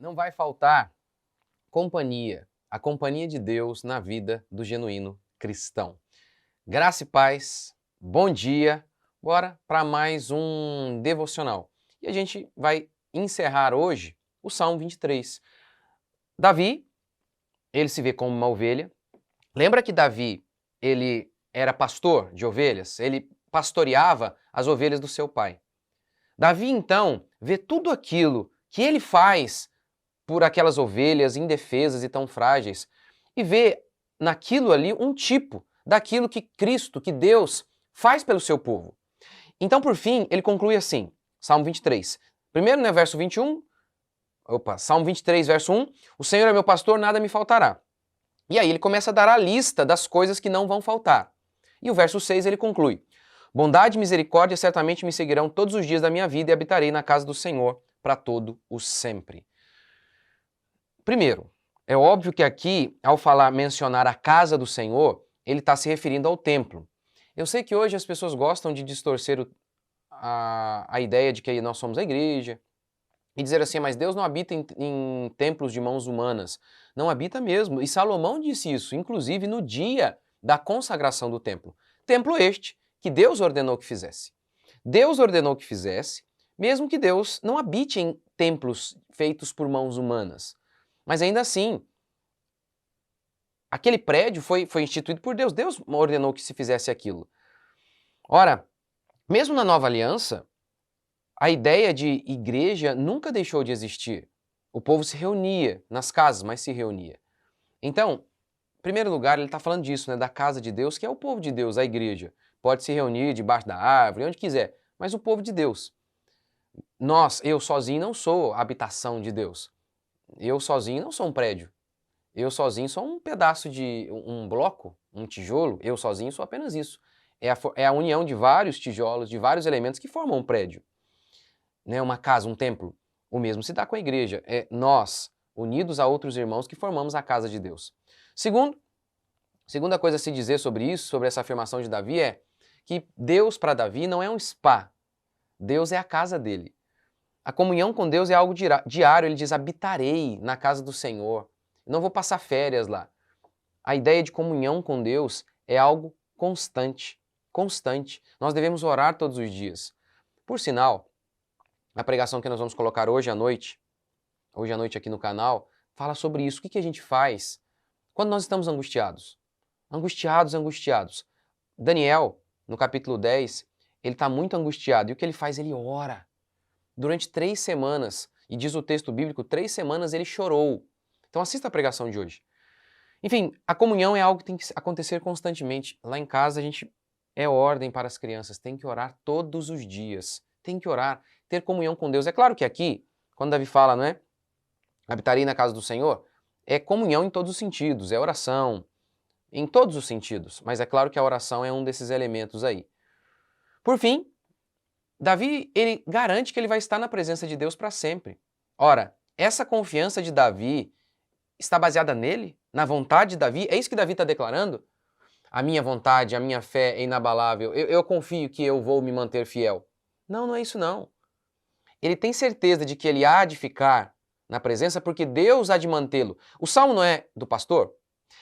Não vai faltar companhia, a companhia de Deus na vida do genuíno cristão. Graça e paz, bom dia, bora para mais um devocional. E a gente vai encerrar hoje o Salmo 23. Davi, ele se vê como uma ovelha. Lembra que Davi, ele era pastor de ovelhas? Ele pastoreava as ovelhas do seu pai. Davi, então, vê tudo aquilo que ele faz por aquelas ovelhas indefesas e tão frágeis e vê naquilo ali um tipo daquilo que Cristo, que Deus faz pelo seu povo. Então, por fim, ele conclui assim, Salmo 23. Primeiro, né, verso 21, Salmo 23, verso 1, o Senhor é meu pastor, nada me faltará. E aí ele começa a dar a lista das coisas que não vão faltar. E o verso 6 ele conclui, bondade e misericórdia certamente me seguirão todos os dias da minha vida e habitarei na casa do Senhor para todo o sempre. Primeiro, é óbvio que aqui, ao mencionar a casa do Senhor, ele está se referindo ao templo. Eu sei que hoje as pessoas gostam de distorcer a ideia de que nós somos a igreja e dizer assim, mas Deus não habita em templos de mãos humanas. Não habita mesmo. E Salomão disse isso, inclusive no dia da consagração do templo. Templo este que Deus ordenou que fizesse. Deus ordenou que fizesse, mesmo que Deus não habite em templos feitos por mãos humanas. Mas ainda assim, aquele prédio foi instituído por Deus. Deus ordenou que se fizesse aquilo. Ora, mesmo na Nova Aliança, a ideia de igreja nunca deixou de existir. O povo se reunia nas casas, mas se reunia. Então, em primeiro lugar, ele está falando disso, né, da casa de Deus, que é o povo de Deus, a igreja. Pode se reunir debaixo da árvore, onde quiser, mas o povo de Deus. Eu sozinho não sou a habitação de Deus. Eu sozinho não sou um prédio. Eu sozinho sou um pedaço de um bloco, um tijolo. Eu sozinho sou apenas isso. É a união de vários tijolos, de vários elementos que formam um prédio. Né? Uma casa, um templo. O mesmo se dá com a igreja. É nós, unidos a outros irmãos, que formamos a casa de Deus. Segunda coisa a se dizer sobre isso, sobre essa afirmação de Davi, é que Deus para Davi não é um spa. Deus é a casa dele. A comunhão com Deus é algo diário. Ele diz, habitarei na casa do Senhor. Não vou passar férias lá. A ideia de comunhão com Deus é algo constante. Constante. Nós devemos orar todos os dias. Por sinal, a pregação que nós vamos colocar hoje à noite aqui no canal, fala sobre isso. O que a gente faz quando nós estamos angustiados? Angustiados. Daniel, no capítulo 10, ele está muito angustiado. E o que ele faz? Ele ora. Durante 3 semanas, e diz o texto bíblico, 3 semanas ele chorou. Então assista a pregação de hoje. Enfim, a comunhão é algo que tem que acontecer constantemente. Lá em casa a gente é ordem para as crianças, tem que orar todos os dias. Tem que orar, ter comunhão com Deus. É claro que aqui, quando Davi fala, não é? Habitarei na casa do Senhor, é comunhão em todos os sentidos, é oração, em todos os sentidos. Mas é claro que a oração é um desses elementos aí. Por fim, Davi, ele garante que ele vai estar na presença de Deus para sempre. Ora, essa confiança de Davi está baseada nele? Na vontade de Davi? É isso que Davi está declarando? A minha vontade, a minha fé é inabalável. Eu confio que eu vou me manter fiel. Não, não é isso não. Ele tem certeza de que ele há de ficar na presença porque Deus há de mantê-lo. O salmo não é do pastor?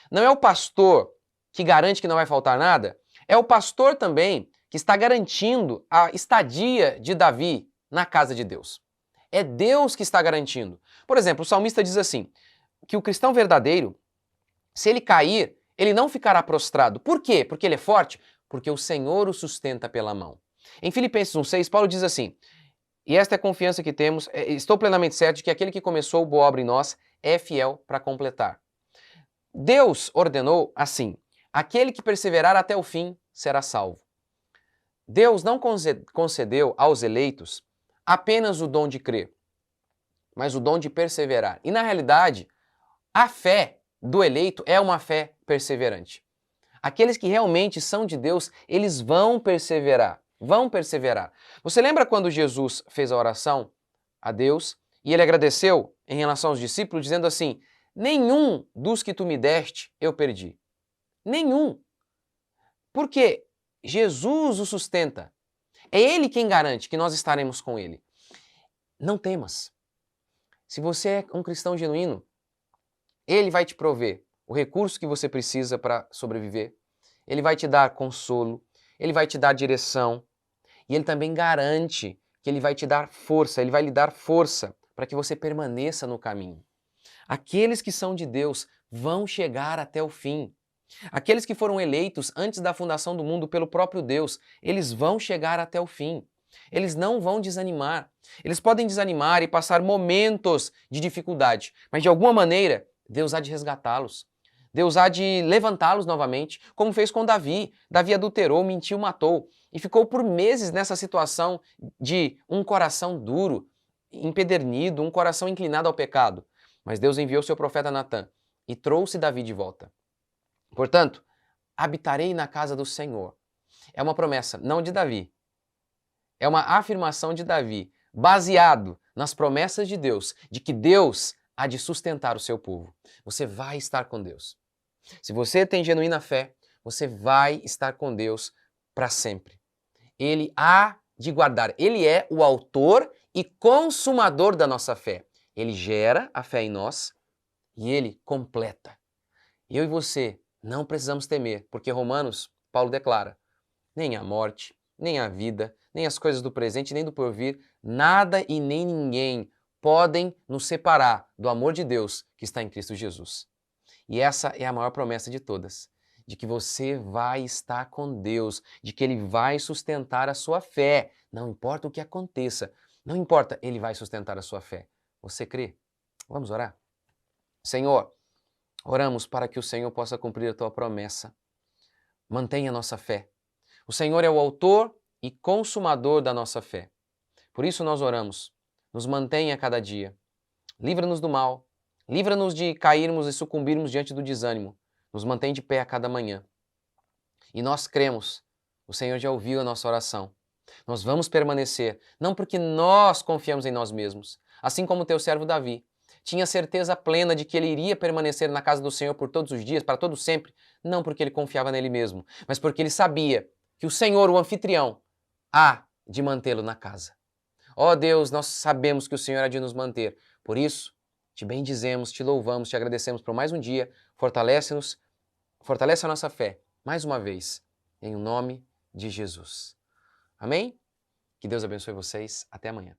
Não é o pastor que garante que não vai faltar nada? É o pastor também que está garantindo a estadia de Davi na casa de Deus. É Deus que está garantindo. Por exemplo, o salmista diz assim, que o cristão verdadeiro, se ele cair, ele não ficará prostrado. Por quê? Porque ele é forte? Porque o Senhor o sustenta pela mão. Em Filipenses 1,6, Paulo diz assim, e esta é a confiança que temos, estou plenamente certo de que aquele que começou boa obra em nós é fiel para completar. Deus ordenou assim, aquele que perseverar até o fim será salvo. Deus não concedeu aos eleitos apenas o dom de crer, mas o dom de perseverar. E na realidade, a fé do eleito é uma fé perseverante. Aqueles que realmente são de Deus, eles vão perseverar. Vão perseverar. Você lembra quando Jesus fez a oração a Deus e ele agradeceu em relação aos discípulos, dizendo assim, nenhum dos que tu me deste eu perdi. Nenhum. Porque Jesus o sustenta. É Ele quem garante que nós estaremos com Ele. Não temas. Se você é um cristão genuíno, Ele vai te prover o recurso que você precisa para sobreviver, Ele vai te dar consolo, Ele vai te dar direção e Ele também garante que Ele vai te dar força, Ele vai lhe dar força para que você permaneça no caminho. Aqueles que são de Deus vão chegar até o fim. Aqueles que foram eleitos antes da fundação do mundo pelo próprio Deus, eles vão chegar até o fim. Eles não vão desanimar. Eles podem desanimar e passar momentos de dificuldade, mas de alguma maneira Deus há de resgatá-los. Deus há de levantá-los novamente, como fez com Davi. Davi adulterou, mentiu, matou e ficou por meses nessa situação de um coração duro, empedernido, um coração inclinado ao pecado. Mas Deus enviou seu profeta Natã e trouxe Davi de volta. Portanto, habitarei na casa do Senhor. É uma promessa, não de Davi. É uma afirmação de Davi, baseado nas promessas de Deus, de que Deus há de sustentar o seu povo. Você vai estar com Deus. Se você tem genuína fé, você vai estar com Deus para sempre. Ele há de guardar. Ele é o autor e consumador da nossa fé. Ele gera a fé em nós e ele completa. Eu e você não precisamos temer, porque Romanos, Paulo declara, nem a morte, nem a vida, nem as coisas do presente, nem do porvir, nada e nem ninguém podem nos separar do amor de Deus que está em Cristo Jesus. E essa é a maior promessa de todas, de que você vai estar com Deus, de que Ele vai sustentar a sua fé. Não importa o que aconteça, não importa, Ele vai sustentar a sua fé. Você crê? Vamos orar? Senhor, oramos para que o Senhor possa cumprir a tua promessa. Mantenha a nossa fé. O Senhor é o autor e consumador da nossa fé. Por isso nós oramos. Nos mantenha a cada dia. Livra-nos do mal. Livra-nos de cairmos e sucumbirmos diante do desânimo. Nos mantém de pé a cada manhã. E nós cremos. O Senhor já ouviu a nossa oração. Nós vamos permanecer, não porque nós confiamos em nós mesmos, assim como o teu servo Davi. Tinha certeza plena de que ele iria permanecer na casa do Senhor por todos os dias, para todo sempre, não porque ele confiava nele mesmo, mas porque ele sabia que o Senhor, o anfitrião, há de mantê-lo na casa. Ó Deus, nós sabemos que o Senhor há de nos manter. Por isso, te bendizemos, te louvamos, te agradecemos por mais um dia. Fortalece-nos, fortalece a nossa fé, mais uma vez, em nome de Jesus. Amém? Que Deus abençoe vocês. Até amanhã.